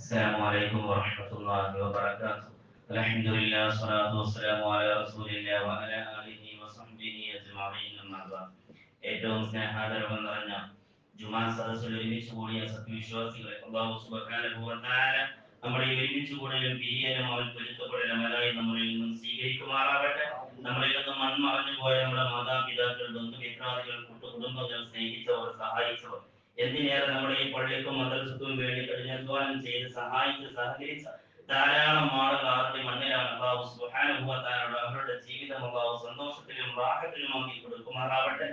السلام عليكم ورحمة الله وبركاته. الحمد لله والصلاة والسلام على رسول الله وعلى آله وصحبه أجمعين. أما بعد. ഏറ്റവും സ്നേഹാദരവ് നിറഞ്ഞ ജുമാ സദസ്സിൽ ഒരുമിച്ച് കൂടിയ സത്യവിശ്വാസികളെ അല്ലാഹു സുബ്ഹാനഹു വ തആല നമ്മളെ ഒരുമിച്ച് കൂടലും പിരിയലും അവൻ പൊരുത്തപ്പെടലും അമലായി നമ്മളിൽ നിന്നും സ്വീകരിക്കുമാറാവട്ടെ. നമ്മളിൽ നിന്നും മൺമറഞ്ഞു പോയ നമ്മുടെ മാതാപിതാക്കൾ, ബന്ധുമിത്രാദികൾ, കൂട്ടുകുടുംബങ്ങൾ, സ്നേഹിച്ചവർ, സഹായിച്ചവർ, എന്തിനേറെ നമ്മുടെ ഈ പള്ളിക്കും മദ്രസക്കും വേണ്ടി കഠിനാധ്വാനം ചെയ്ത് സഹായിച്ച് സഹകരിച്ച ധാരാളം ആളുകൾ ആരുടെ മണ്ണിലാണ്. അല്ലാഹു സുബ്ഹാനഹു വ തആല അവരുടെ ജീവിതം അല്ലാഹു സന്തോഷത്തിലും റാഹത്തിലും ആക്കി കൊടുക്കുമാറാവട്ടെ.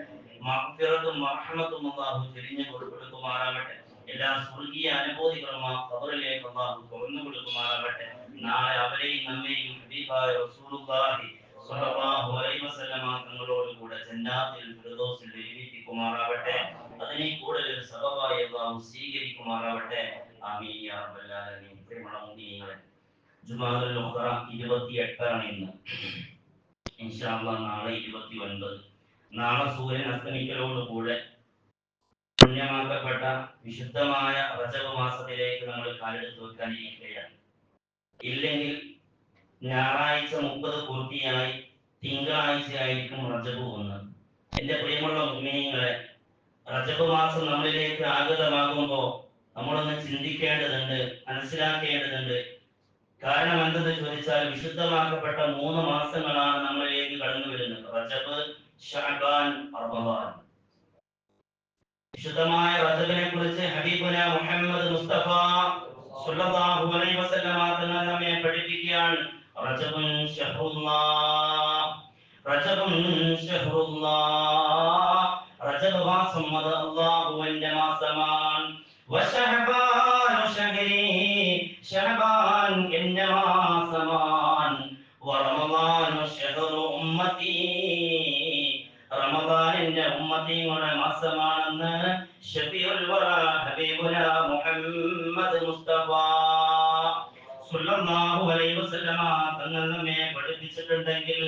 മഗ്ഫിറത്തും റഹ്മത്തും അല്ലാഹു ചൊരിഞ്ഞു കൊടുക്കുമാറാവട്ടെ. എല്ലാ സ്വർഗീയ അനുഭൂതികളും ആ ഖബറിലേക്ക് അല്ലാഹു തുറന്നു കൊടുക്കുമാറാവട്ടെ. നാളെ അവരെയും നമ്മെയും ഹബീബായ റസൂലുള്ളാഹി സ്വല്ലല്ലാഹു അലൈഹി വസല്ലമ തങ്ങളോട് കൂടെ ജന്നാത്തുൽ ഫിർദൗസിൽ ഒരുമിപ്പിക്കുമാറാവട്ടെ. അതിനെ കൂടുതൽ ഒരു സബബായി അല്ലാഹു സ്വീകരിക്കുമാറാവട്ടെ. ആമീൻ യാ റബ്ബൽ ആലമീൻ. പ്രിയമുള്ള മുഅ്മിനീങ്ങളെ, ജുമാഅത്തുൽ ഉഖറ 28 ഇന്ന്. ഇൻഷാ അല്ലാഹ് നാളെ 29. നാളെ സൂര്യൻ അസ്തമിക്കലോടുകൂടെ പുണ്യമാക്കപ്പെട്ട വിശുദ്ധമായ റജബ് മാസത്തിലേക്ക് നമ്മൾ കാലെടുത്ത് വെക്കാനിരിക്കുകയാണ്. ഇല്ലെങ്കിൽ ഞായറാഴ്ച 30 പൂർത്തിയായി തിങ്കളാഴ്ചയായിരിക്കും റജബ് 1. എന്റെ പ്രിയമുള്ള മുഅ്മിനീങ്ങളെ, റജബ് മാസം നമ്മളിലേക്ക് ആഗതമാകുമ്പോൾ നമ്മളൊന്ന് ചിന്തിക്കേണ്ടതുണ്ട്, മനസ്സിലാക്കേണ്ടതുണ്ട്. കാരണം എന്തെന്ന് ചോദിച്ചാൽ, വിശുദ്ധമാക്കപ്പെട്ട 3 മാസങ്ങളാണ് നമ്മളിലേക്ക് കടന്നു വരുന്നത്: റജബ്, ശഅബാൻ, റമദാൻ. വിശുദ്ധമായ റജബിനെ കുറിച്ച് ഹബീബുന മുഹമ്മദ് മുസ്തഫ സ്വല്ലല്ലാഹു അലൈഹി വസല്ലമ തങ്ങൾ നമ്മെ പഠിപ്പിക്കുകയാണ്. റജബുൻ ശഹ്റുല്ലാഹ്, റജബുൻ ശഹ്റുല്ലാഹ്. റജബ് മാസം അത് അല്ലാഹുവിന്റെ മാസമാണ്. വശഅബാനു ശഹ്രി, ശഅബാൻ എന്റെ മാസമാണ്. വറമദാനു ശഹ്റു ഉമ്മത്തി, റമദാൻ എന്റെ ഉമ്മത്തിയുടെ മാസമാണെന്ന് ശഫീഉൽ വറ ഹബീബുന മുഹമ്മദ് മുസ്തഫ സ്വല്ലല്ലാഹു അലൈഹി വസല്ലമ തങ്ങൾ നമ്മെ പഠിപ്പിച്ചിട്ടുണ്ടെങ്കിൽ,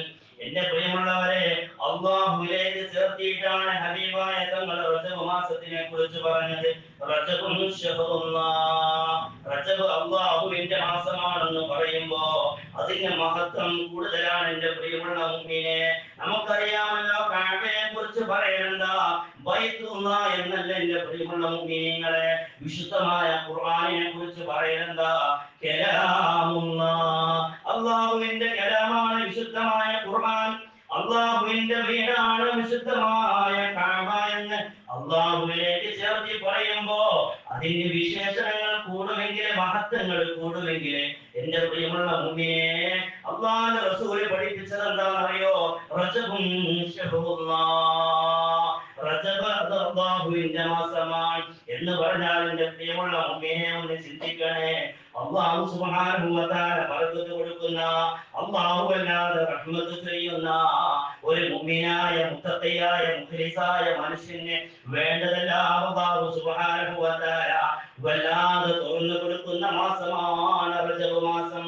എന്റെ പ്രിയമുള്ളവരെ, അല്ലാഹുവിലേക്ക് ചേർത്തിയിട്ടാണ് ഹബീബായ തങ്ങൾ റജബ് മാസത്തിനെ കുറിച്ച് പറഞ്ഞത്. റജബുൻ ശഹ്റുല്ലാഹ്, റജബ് അല്ലാഹുവിന്റെ മാസമാണെന്ന് പറയുമ്പോ അതിന്റെ മഹത്വം കൂടുതലാണ്. എന്റെ പ്രിയമുള്ള മുഅ്മിനെ, നമുക്കറിയാമല്ലോ കഅബയെ കുറിച്ച് പറയണ്ട, ബൈത്തുല്ലാഹ് എന്നല്ല. എന്റെ പ്രിയമുള്ള മുഅ്മിനീങ്ങളെ, വിശുദ്ധമായ ഖുർആനിനെ കുറിച്ച് പറയണ്ട, കലാമുല്ലാഹ്, അല്ലാഹുവിന്റെ കലാമാണ് വിശുദ്ധമായ ഖുർആൻ. അല്ലാഹുവിന്റെ വീടാണ് വിശുദ്ധമായ കഅബ എന്ന് അല്ലാഹുവിലേക്ക് ചേർത്തി പറയുമ്പോ അതിന്റെ വിശേഷണങ്ങൾ കൂടുമെങ്കിൽ, മഹത്വങ്ങൾ കൂടുമെങ്കിൽ, എന്റെ പ്രിയമുള്ള മുഅ്മിനേ, അല്ലാഹുവിന്റെ റസൂൽ പഠിപ്പിച്ചത് എന്താണെന്നറിയോ? റജബുൻ ശഹ്റുല്ലാഹ്, റജബ് അത് അല്ലാഹുവിന്റെ മാസമാണ് എന്ന് പറഞ്ഞാൽ, എന്റെ പ്രിയമുള്ള മുഅ്മിനേ, ഒന്ന് ചിന്തിക്കണേ. അല്ലാഹു സുബ്ഹാനഹു വ തആല ബർക്കത്ത് കൊടുക്കുന്ന, അല്ലാഹു അല്ലാതെ റഹ്മത്ത് ചെയ്യുന്ന ഒരു മുഅ്മിനായ, മുത്തഖിയായ, മുഖ്ലിസായ മനുഷ്യന് വേണ്ടതെല്ലാം അല്ലാഹു സുബ്ഹാനഹു വ തആല വല്ലാതെ തുറന്നു കൊടുക്കുന്ന മാസമാണ് റജബ് മാസം.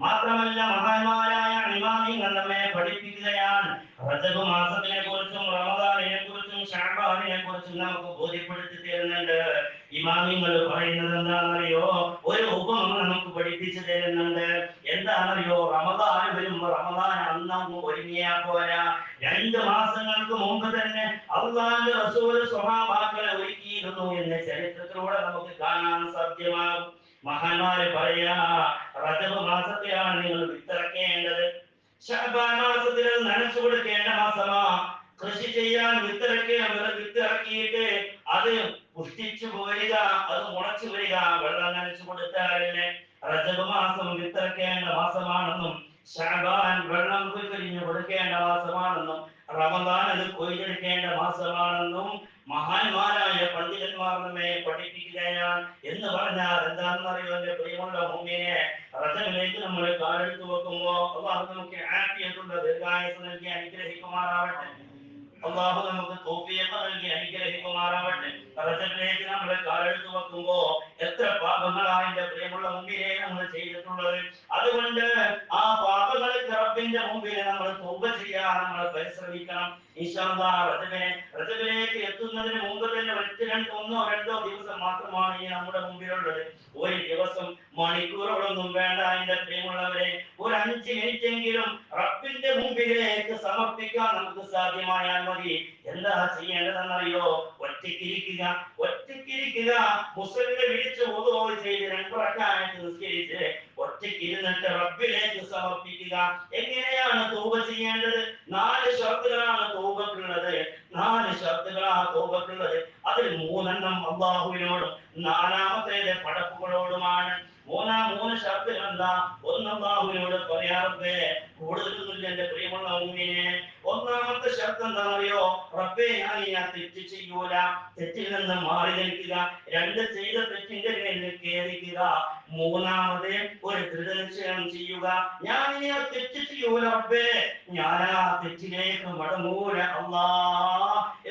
മാത്രമല്ല, മഹാന്മാരായ ഇമാമിങ്ങൾ നമ്മെ പഠിപ്പിക്കുകയാണ്. റജബ് മാസത്തിനെ കുറിച്ചും റമദാനിനെ കുറിച്ചും ശഅബാനിനെ കുറിച്ചും നമുക്ക് ബോധ്യപ്പെടുത്തി തരുന്നുണ്ട്. ഇമാമിങ്ങൾ പറയുന്നത് എന്താണെന്നറിയോ? ഒരു ഉപമ നമുക്ക് പഠിപ്പിച്ചു തരുന്നുണ്ട്. എന്താണെന്നറിയോ? റമദാൻ വരുമ്പോ റമദാൻ അന്നങ്ങ് ഒരുങ്ങിയാ പോരാ. 2 മാസങ്ങൾക്ക് മുമ്പ് തന്നെ അല്ലാഹുവിന്റെ റസൂൽ സ്വഹാബാക്കളെ ഒരുക്കിയിരുന്നു എന്ന് ചരിത്രത്തിലൂടെ നമുക്ക് കാണാൻ സാധ്യമാകും. മഹാന്മാര് പറയാ, റജബ് മാസത്തിലാണ് നിങ്ങൾ വിത്തിറക്കേണ്ടത്. ശഅബാൻ മാസത്തിൽ നനച്ചു കൊടുക്കേണ്ട മാസമാ. കൃഷി ചെയ്യാൻ വിത്തിറക്കിയിട്ട് അത് പുഷ്ടിച്ചു പോരുക, അത് മുളച്ചു വരിക, വെള്ളം നനച്ചു കൊടുത്താലല്ലേ. റജബ് മാസം വിത്തിറക്കേണ്ട മാസമാണെന്നും, ശഅബാൻ വെള്ളം കുരിഞ്ഞു കൊടുക്കേണ്ട മാസമാണെന്നും, റമദാൻ അത് കൊയ്തെടുക്കേണ്ട മാസമാണെന്നും മഹാന്മാരായ പണ്ഡിതന്മാർ നമ്മെ പഠിപ്പിക്കുകയാണ്. എന്ന് പറഞ്ഞാൽ എന്താണെന്നറിയോ? എന്റെ പ്രിയമുള്ള മുഅ്മിനേ, റജബിലേക്ക് നമ്മൾ കാലെടുത്ത് വെക്കുമ്പോ അല്ലാഹു നമുക്ക് ആഫിയത്തുള്ള ദീർഘായുസ്സ് നൽകി അനുഗ്രഹിക്കുമാറാവട്ടെ. അല്ലാഹു നമുക്ക് തൗഫീഖ് നൽകി അനുഗ്രഹിക്കുമാറാവട്ടെ. റജബിലേക്ക് നമ്മൾ കാലെടുത്ത് വെക്കുമ്പോ എത്ര പാപങ്ങളാണ് എന്റെ പ്രിയമുള്ള മുമ്പിലെ നമ്മൾ ചെയ്തിട്ടുള്ളത്. അതുകൊണ്ട് ആ പാപങ്ങൾക്ക് റബ്ബിന്റെ മുമ്പിൽ നമ്മൾ തൗബ ചെയ്യാൻ നമ്മൾ പരിശ്രമിക്കണം. ഇൻഷാ അല്ലാഹ് റജബിലേക്ക് എത്തുന്നതിന് മുമ്പ് തന്നെ ഒന്നോ രണ്ടോ ദിവസം മാത്രമാണ് ഈ നമ്മുടെ മുമ്പിലുള്ളത്. ഒരു ദിവസം മണിക്കൂറുകളൊന്നും വേണ്ട എന്റെ പ്രിയമുള്ളവരെ. ഒരു 5 മിനിറ്റെങ്കിലും റബ്ബിന്റെ മുമ്പിലേക്ക് സമർപ്പിക്കാൻ നമുക്ക് സാധ്യമായാൽ മതി. എന്താ ചെയ്യേണ്ടതെന്നറിയോ? ഒറ്റയ്ക്കിരിക്കുക. മുസ്ലിമിനെ വിളിച്ച് ഓതോ ചെയ്ത് 2 റക്അത്ത് നിസ്കരിച്ച് ഒറ്റയ്ക്കിരുന്നിട്ട് റബ്ബിലേക്ക് സമർപ്പിക്കുക. എങ്ങനെയാണ് തൗബ ചെയ്യേണ്ടത്? 4 ഷർത്തുകളാണ് തൗബക്കുള്ളത്. 4 ഷർത്തുകളാണ് തൗബക്കുള്ളത്. അതിൽ 3 അല്ലാഹുവിനോടും 4-മത്തേത് പടപ്പുകളോടുമാണ്. 3 ഷർത്തുകൾ എന്താ? 1 അല്ലാഹുവിനോട് പറയാറേ, കൂടുതലൊന്നുമില്ല എന്റെ പ്രിയമുള്ള മുഅ്മിനേ. 1-മത്തെ ഷർത്ത് എന്താണെന്നറിയോ? റബ്ബേ, ഞാൻ തെറ്റ് ചെയ്യൂല, തെറ്റിൽ നിന്ന് മാറി നിൽക്കുക. 2 ചെയ്ത തെറ്റിന്റെ മേൽ ഖേദിക്കുക. 3-മത് ഒരു ദൃഢനിശ്ചയം ചെയ്യുക, ഞാൻ ഇനി ആ തെറ്റ് ചെയ്യൂല റബ്ബേ, ഞാൻ ആ തെറ്റിലേക്ക് മടങ്ങൂല അല്ലാ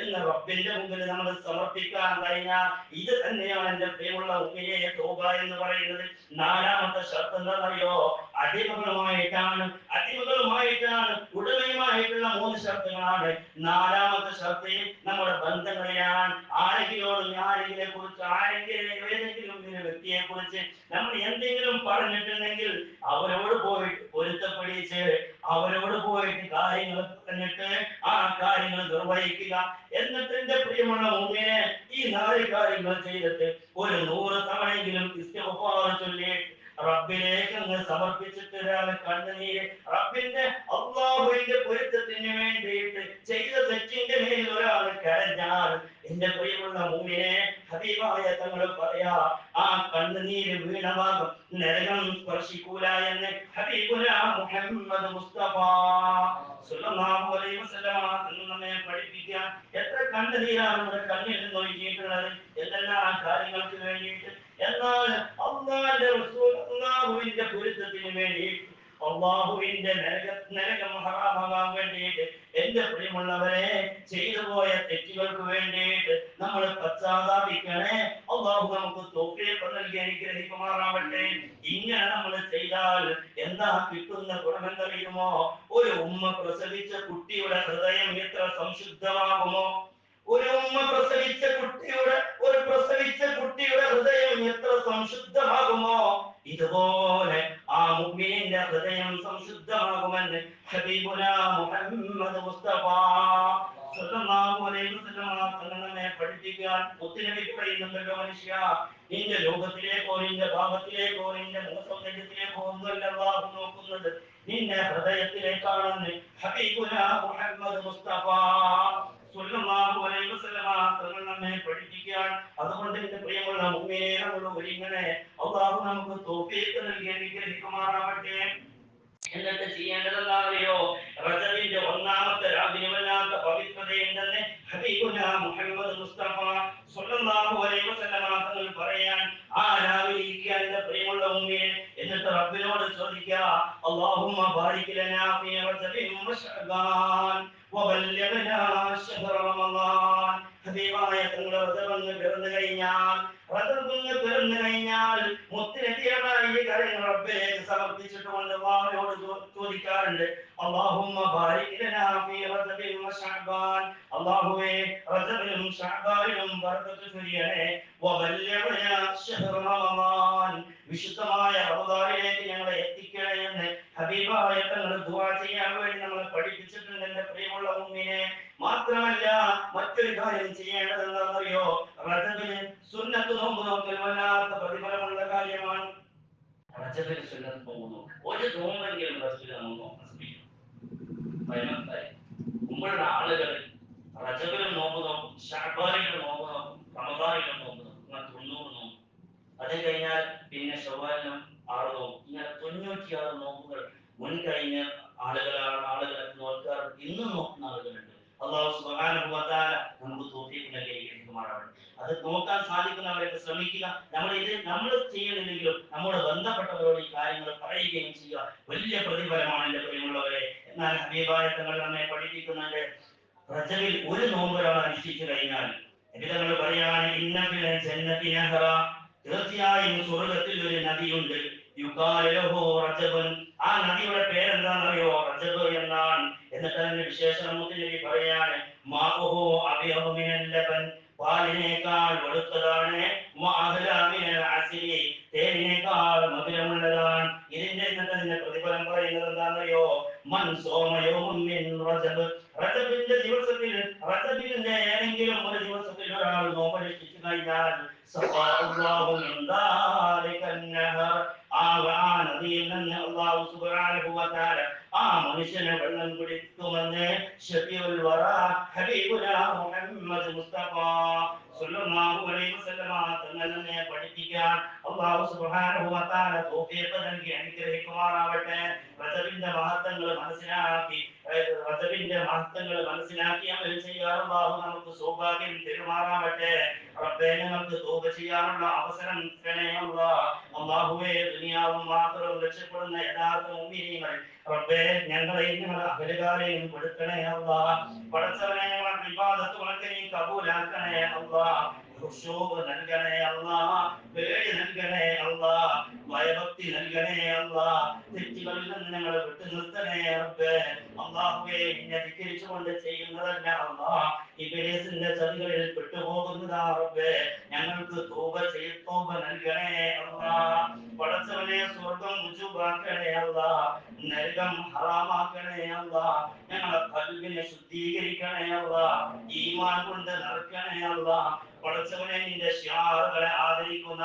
എന്ന് റബ്ബിന്റെ മുമ്പിൽ നമ്മൾ സമർപ്പിക്കാൻ കഴിഞ്ഞാൽ ഇത് തന്നെയാണ് എന്റെ പ്രിയമുള്ള മുഅ്മിനേ തൗബ എന്ന് പറയുന്നത്. 4-മത്തെ ഷർത്ത് എന്താണെന്നറിയോ? അടിമകളുമായിട്ടാണ് ഉടമയുമായിട്ടുള്ള 3 ഷർത്തുകളാണ്. 4-മത്തെ ഷർത്ത് നമ്മുടെ ബന്ധങ്ങളിലാണ്. ഏതെങ്കിലും വ്യക്തിയെ കുറിച്ച് നമ്മൾ എന്തെങ്കിലും പറഞ്ഞിട്ടുണ്ടെങ്കിൽ അവരോട് പോയിട്ട് പൊരുത്തപ്പെടിച്ച് അവരോട് പോയിട്ട് കാര്യങ്ങൾ പറഞ്ഞിട്ട് ആ കാര്യങ്ങൾ നിർവഹിക്കുക. എന്നിട്ട് എന്റെ പ്രിയമുള്ള മുഅ്മിനേ, ഈ 4 കാര്യങ്ങൾ ചെയ്തിട്ട് ഒരു 100 തവണയെങ്കിലും ഇസ്തിഗ്ഫാർ ചൊല്ലിയിട്ട് റബ്ബിലേക്ക് അങ്ങ് സമർപ്പിച്ചിട്ട് കണ്ണുനീര് റബ്ബിന്റെ അല്ലാഹുവിന്റെ പൊരുത്തത്തിന് വേണ്ടിയിട്ട് ചെയ്ത തെറ്റിന്റെ മേൽ ഒരാൾ കരഞ്ഞാൽ എന്റെ പ്രിയമുള്ള മുഅ്മിനേ, ഹബീബായ തങ്ങൾ പറയാ, ആ കണ്ണുനീര് വീണ ഭാഗം നരകം സ്പർശിക്കൂല എന്ന് ഹബീബുനാ മുഹമ്മദ് മുസ്തഫ സ്വല്ലല്ലാഹു അലൈഹി വസല്ലം നമ്മെ പഠിപ്പിക്കാൻ. എത്ര കണ്ണുനീരാണ് നമ്മുടെ കണ്ണിൽ നിന്ന് ഒഴുകിയിട്ടുള്ളത് എന്തെല്ലാം കാര്യങ്ങൾക്ക് വേണ്ടിയിട്ട്. എന്നാൽ അല്ലാഹുവിന്റെ പൊരുത്തത്തിന് വേണ്ടി, അല്ലാഹുവിന്റെ നരകം ഹറാമാകാൻ വേണ്ടിയിട്ട് എന്റെ പ്രിയമുള്ളവരെ ചെയ്തു പോയ തെറ്റുകൾക്ക് വേണ്ടിയിട്ട് നമ്മൾ പശ്ചാത്താപിക്കണേ. അല്ലാഹു നമുക്ക് തൗഫീഖ് നൽകി അനുഗ്രഹിക്കുമാറാവട്ടെ. ഇങ്ങനെ നമ്മൾ ചെയ്താൽ എന്താ കിട്ടുന്ന ഗുണമെന്നറിയുമോ? ഒരു ഉമ്മ പ്രസവിച്ച കുട്ടിയുടെ ഹൃദയം എത്ര സംശുദ്ധമാകുമോ? ഒരു ഉമ്മ പ്രസവിച്ച കുട്ടിയുടെ ഹൃദയം എത്ര സംശുദ്ധമാകുമോ, ഇതുപോലെ ആ മുഅ്മിനിന്റെ ഹൃദയം സംശുദ്ധമാകുമെന്ന് ഹബീബുനാ മുഹമ്മദ് മുസ്തഫ സ്വല്ലല്ലാഹു അലൈഹി വസല്ലം നമ്മെ പഠിപ്പിക്കാൻ. മുത്തുനബി പറയുന്നുണ്ടല്ലോ, മനുഷ്യ, നിന്റെ രൂപത്തിലേക്കോ നിന്റെ ഭാവത്തിലേക്കോ നിന്റെ മുഖസൗന്ദര്യത്തിലേക്കോ ഒന്നുമല്ല അല്ലാഹു നോക്കുന്നത്, നിന്റെ ഹൃദയത്തിലേക്കാണെന്ന് ഹബീബുനാ മുഹമ്മദ് മുസ്തഫ സ്വല്ലല്ലാഹു അലൈഹി വസല്ലം നമ്മെ പഠിപ്പിക്കാൻ. അതുകൊണ്ട് എന്റെ പ്രിയമുള്ള മുഅ്മിനേ, നമ്മൾ ഒരുങ്ങണേ. അല്ലാഹു നമുക്ക് തൗഫീഖ് നൽകി അനുഗ്രഹിക്കുമാറാവട്ടെ. എന്നിട്ട് ചെയ്യേണ്ടതെന്നറിയോ? റജബിന്റെ 1-മത്തെ രാവിനെ വല്ലാത്ത പവിത്രതയുണ്ടെന്ന് ഹബീബുനാ മുഹമ്മദ് മുസ്തഫ സ്വല്ലല്ലാഹു അലൈഹി വസല്ലം തങ്ങൾ പറയാൻ. ആ രാവിലെ ഇരിക്കാൻ എന്റെ പ്രിയമുള്ള മുഅ്മിനേ, എന്നിട്ട് റബ്ബിനോട് ചോദിക്കുക, അല്ലാഹുമ്മ ബാരിക് ലനാ ഫീ റജബിൻ വശഅബാൻ വബല്ലിഗ്നാ ശഹ്റ റമളാൻ. ഹബീബായ തങ്ങൾ റജബ് പിറന്നു കഴിഞ്ഞാൽ മുത്തുനബിയുടെ ഈ കാര്യങ്ങൾ റബ്ബിലേക്ക് സമർപ്പിച്ചിട്ടുകൊണ്ട് അല്ലാഹുവോട് ചോദിക്കാറുണ്ട്, അല്ലാഹുമ്മ ബാരിക് ലനാ ഫീ റജബിൻ വശഅബാൻ, അല്ലാഹുവേ റജബിലും ശഅബാനിലും ബർക്കത്ത് ചൊരിയണേ. വബല്ലിഗ്നാ ശഹ്റ റമളാൻ, വിശുദ്ധമായ റമളാനിലേക്ക് ഞങ്ങളെ എത്തിക്കണേ എന്ന് ഹബീബായ തങ്ങൾ ദുആ ചെയ്യാൻ വേണ്ടി നമ്മളെ പഠിപ്പിച്ചിട്ടുണ്ട് എന്റെ പ്രിയമുള്ള മുഅ്മിനേ. മാത്രമല്ല മറ്റൊരു കാര്യം ചെയ്യേണ്ടതെന്നറിയോ? റജബിന് സുന്നത്ത് നോമ്പ് നോക്കൽ വല്ലാത്ത പ്രതിഫലമുള്ള കാര്യമാണ്. റജബിന് സുന്നത്ത് നോമ്പ് നോക്കുക, ഒരു നോമ്പെങ്കിലും റജബിന് നമ്മൾ നോക്കാൻ ശ്രമിക്കണം. മുമ്പുള്ള ആളുകൾ റജബിലും നോമ്പ് നോക്കും, ശഅബാനിലും നോമ്പ് നോക്കും, റമദാനിലും നോമ്പ് നോക്കും, 90 നോമ്പ്. അത് കഴിഞ്ഞാൽ പിന്നെ ശവ്വാലിനും 6 നോമ്പ്. ഇങ്ങനെ 96 നോമ്പുകൾ മുൻകഴിഞ്ഞ ആളുകളെ നോക്കാറ് ഇന്നും നോക്കുന്ന ആളുകളുണ്ട്. അല്ലാഹു സുബ്ഹാനഹു വ തആല നമുക്ക് തൗഫീഖ് നൽകി അനുഗ്രഹിക്കുമാറാവട്ടെ. അത് നോക്കാൻ സാധിക്കുന്നവരൊക്കെ ശ്രമിക്കുക. നമ്മൾ ചെയ്യുന്നില്ലെങ്കിലും നമ്മുടെ ബന്ധപ്പെട്ടവരോട് ഈ കാര്യങ്ങൾ പറയുകയും ചെയ്യുക. വലിയ പ്രതിഫലമാണ് എന്റെ പ്രിയമുള്ളവരെ. എന്നാൽ ഹബീബായ തങ്ങൾ നമ്മെ പഠിപ്പിക്കുന്നുണ്ട്, റജബിൽ ഒരു നോമ്പ് ഒരാൾ അനുഷ്ഠിച്ചു കഴിഞ്ഞാൽ നബി തങ്ങൾ പറയാണ്, ഇന്ന ഫിൽ ജന്നതി നഹറ, തീർച്ചയായും സ്വർഗത്തിൽ ഒരു നദിയുണ്ട്. യുഖാലു ലഹു റജബൻ. ആ നദിയുടെ പേരെന്താണെന്നറിയോ? റജബ് എന്നാണ്. എന്നിട്ട് അതിന്റെ വിശേഷണം മുത്തനബി പറയാണ്, മാഉഹു അബിയദു മിനൽ ലബൻ. പാലിനേക്കാൾ വെളുത്തതാണ്. വഅഹ്ലാ മിനൽ അസ്ലി. തേനിനേക്കാൾ മധുരമുള്ളതാണ്. എന്നിട്ട് അതിന്റെ പ്രതിഫലം പറയുന്നത് എന്താണെന്നറിയോ? മൻ സോമ യൗമൻ മിൻ റജബ്. റജബിന്റെ ദിവസത്തിൽ, റജബിന്റെ ഏതെങ്കിലും ഒരു ദിവസത്തിൽ ഒരാൾ നോമ്പനുഷ്ഠിച്ചു കഴിഞ്ഞാൽ സഖാഅല്ലാഹു മിൻ ദാലികൻ നഹർ. ആ നദിയിൽ നിന്ന് അല്ലാഹു സുബ്ഹാനഹു വ തആല ആ മനുഷ്യനെ വെള്ളം കുടിക്കുമെന്ന് ഷഫീഉൽ വറ ഹബീബുനാ മുഹമ്മദ് മുസ്തഫ സല്ലല്ലാഹു അലൈഹി വസല്ലമ തങ്ങൾ നമ്മെ പഠിപ്പിക്കാൻ അല്ലാഹു സുബ്ഹാനഹു വ തആല തൗഫീഖ് നൽകി അനുഗ്രഹിക്കുമാറാവട്ടെ. റജബിന്റെ മഹത്വങ്ങൾ മനസ്സിലാക്കി, റജബിന്റെ മഹത്വങ്ങൾ മനസ്സിലാക്കി അമൽ ചെയ്യാൻ അല്ലാഹു നമുക്ക് സൗഭാഗ്യം തരുമാറാവട്ടെ. റബ്ബേ, ഞങ്ങൾക്ക് തൗബ ചെയ്യാനുള്ള അവസരം തരണേ അല്ലാഹ്. അല്ലാഹുവേ, ദുനിയാവും ആഖിറവും രക്ഷപ്പെടുന്ന യഥാർത്ഥ മുഅ്മിനീങ്ങൾ റബ്ബേ, ഞങ്ങളെയും ഞങ്ങളുടെ അഹലുകാരെയും പെടുത്തണേ അല്ലാഹ്. പടച്ചവനെ, ഞങ്ങളുടെ ഇബാദത്തുകളൊക്കെ നീ കബൂലാക്കണേ അല്ലാഹ്. ഖുശൂഅ് നൽകണേ അല്ലാഹ്. പേടി നൽകണേ അല്ലാഹ്. ഭയഭക്തി നൽകണേ അല്ലാഹ്. തെറ്റുകളിൽ നിന്ന് ഞങ്ങളെ വിട്ടു നിർത്തണേ റബ്ബേ. അല്ലാഹുവേ, നിന്നെ ധിക്കരിച്ചുകൊണ്ട് ചെയ്യുന്നതല്ല അല്ലാഹ്, ഇബ്ലീസിന്റെ ചതികളിൽ പെട്ടുപോകുന്നതാ റബ്ബേ. ഞങ്ങൾക്ക് തൗബ നൽകണേ അല്ലാഹ്. പടച്ചവനെ, സ്വർഗ്ഗം ഉജൂബാക്കണേ അല്ലാഹ്. നരകം ഹറാമാക്കണേ അല്ലാഹ്. ഞങ്ങളെ ഖൽബിനെ ശുദ്ധീകരിക്കണേ അല്ലാഹ്. ഈമാൻ കൊണ്ട് നിറയ്ക്കണേ അല്ലാഹ്. പടച്ചവനെ, നിന്റെ ശിആറുകളെ ആദരിക്കുന്ന,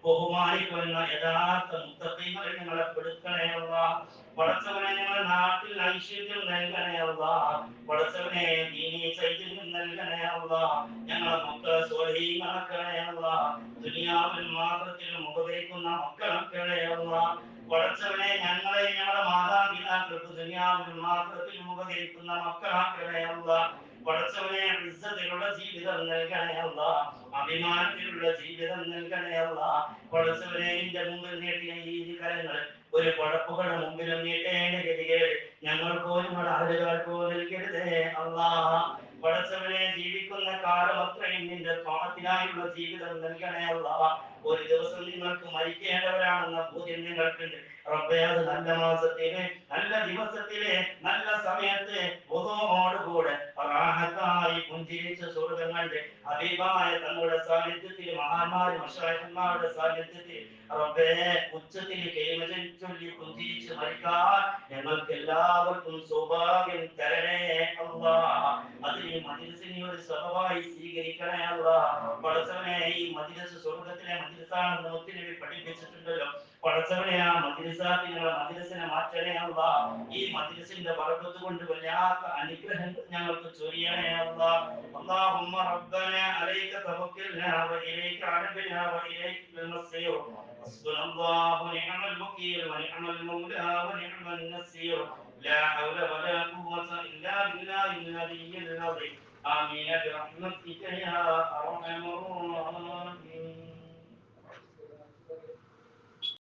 ബഹുമാനിക്കുന്ന യഥാർത്ഥ മുത്തഖീങ്ങളിൽ ഞങ്ങളെ പെടുത്തണേ അല്ലാഹ്. പടച്ചവനെ, ഞങ്ങളുടെ നാട്ടിൽ ഐശ്വര്യം നൽകണേ അല്ലാഹ്. പടച്ചവനെ, ദീനീ ചൈതന്യം നൽകണേ അല്ലാഹ്. ഞങ്ങളെ മക്കളെ സ്വാലിഹീങ്ങളാക്കണേ അല്ലാഹ്. ദുനിയാവിലും ആഖിറത്തിലും ഉപകരിക്കുന്ന മക്കളാക്കണേ അല്ലാഹ്. പടച്ചവനെ, ഞങ്ങളെ ഞങ്ങളുടെ മാതാപിതാക്കൾക്ക് ദുനിയാവിലും ആഖിറത്തിലും ഉപകരിക്കുന്ന മക്കളാക്കണേ അല്ലാഹ്. പടച്ചവനെ, ഇസ്സത്തിലുള്ള ജീവിതം നൽകണേ അല്ലാഹ്. അഭിമാനത്തിലുള്ള ജീവിതം നൽകണേ അല്ലാഹ്. പടച്ചവനെ, നിന്റെ മുമ്പിൽ നീട്ടിയ ഈ കരങ്ങൾ ഒരു പടപ്പുകളുടെ മുമ്പിലും നീട്ടേണ്ട ഗതികേട് ഞങ്ങൾക്കോ ഞങ്ങളുടെ അഹലുകാർക്കോ നൽകരുതേ അല്ലാഹ്. പടച്ചവനെ, ജീവിക്കുന്ന കാലം അത്രയും നിന്റെ ത്വാഅത്തിനായുള്ള ജീവിതം നൽകണേ അല്ലാഹ്. ഒരു ദിവസം നിങ്ങൾക്ക് മരിക്കേണ്ടവരാണെന്ന ബോധ്യം നിങ്ങൾക്കുണ്ട് റബ്ബേ. അത് നല്ല മാസത്തില്, നല്ല ദിവസത്തില്, നല്ല സമയത്ത് വുദൂഓടുകൂടെ റാഹത്തായി പുഞ്ചിരിച്ച് സ്വർഗ്ഗം കണ്ട് ഹബീബായ തങ്ങളുടെ സാന്നിധ്യത്തിൽ, മഹാന്മാരും മശായിഖന്മാരുടെ സാന്നിധ്യത്തിൽ റബ്ബേ ഉച്ചത്തിൽ കലിമ ചൊല്ലി പുഞ്ചിരിച്ച് മരിക്കാൻ ഞങ്ങൾക്ക് എല്ലാവർക്കും സൗഭാഗ്യം തരണേ അല്ലാഹ്. അത് ഈ മജ്‌ലിസിനെ ഒരു സബബായി സ്വീകരിക്കണേ അല്ലാഹ്. പടച്ചവനെ, ഈ മജ്‌ലിസ് സ്വർഗ്ഗത്തിലെ മജ്‌ലിസാണെന്ന് മുത്തുനബി പഠിപ്പിച്ചിട്ടുണ്ടല്ലോ. പടച്ചവനെ, ആ മജ്‌ലിസാത്തിനുള്ള മജ്‌ലിസിനെ മാറ്റണേ അല്ലാഹ്. ഈ മജ്‌ലിസിന്റെ ബറകത്ത് കൊണ്ട് വല്ലാത്ത അനുഗ്രഹങ്ങൾ ഞങ്ങൾക്ക് ചൊരിയണേ അല്ലാഹ്. اللهم ربنا عليك توكلنا وإليك عنبنا وإليك المصير. حسبنا الله ونعم الوكيل ونعم المولى ونعم النصير. لا حول ولا قوة إلا بالله العلي العظيم. آمين برحمتك يا أرحم الراحمين.